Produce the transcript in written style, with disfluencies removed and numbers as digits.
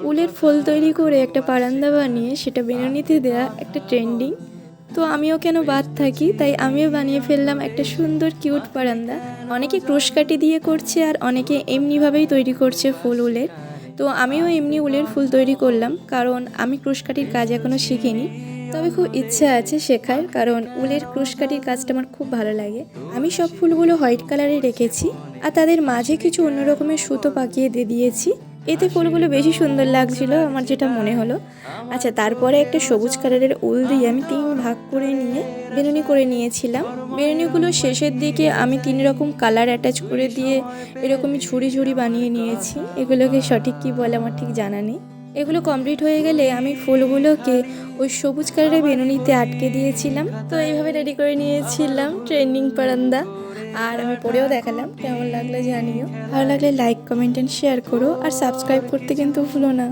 উলের ফুল তৈরি করে একটা পারান্দা বানিয়ে সেটা বেনুনিতে দেওয়া একটা ট্রেন্ডিং। তো আমিও কেন বাদ থাকি, তাই আমিও বানিয়ে ফেললাম একটা সুন্দর কিউট পারান্দা। অনেকে ক্রুশকাঠি দিয়ে করছে আর অনেকে এমনিভাবেই তৈরি করছে ফুল উলের। তো আমিও এমনি উলের ফুল তৈরি করলাম, কারণ আমি ক্রুশকাঠির কাজ এখনও শিখিনি। তবে খুব ইচ্ছা আছে শেখার, কারণ উলের ক্রুশকাঠির কাজটা আমার খুব ভালো লাগে। আমি সব ফুলগুলো হোয়াইট কালারে রেখেছি আর তাদের মাঝে কিছু অন্য রকমের সুতো পাকিয়ে দিয়ে দিয়েছি। এতে ফুলগুলো বেশি সুন্দর লাগছিল আমার যেটা মনে হলো। আচ্ছা, তারপরে একটা সবুজ কালারের উল দিয়ে আমি 3 ভাগ করে নিয়ে বেনুনি করে নিয়েছিলাম। বেনুনিগুলো শেষের দিকে আমি 3 রকম কালার অ্যাটাচ করে দিয়ে এরকমই ঝুড়ি ঝুড়ি বানিয়ে নিয়েছি। এগুলোকে সঠিক কী বলে আমার ঠিক জানা নেই। এগুলো কমপ্লিট হয়ে গেলে আমি ফুলগুলোকে ওই সবুজ কালারের বেনুনিতে আটকে দিয়েছিলাম। তো এইভাবে রেডি করে নিয়েছিলাম ট্রেন্ডিং পারান্দা। আর আমি পরেও দেখালাম, কেমন লাগলো জানিও। ভালো লাগলে লাইক, কমেন্ট অ্যান্ড শেয়ার করো আর সাবস্ক্রাইব করতে কিন্তু ভুলো না।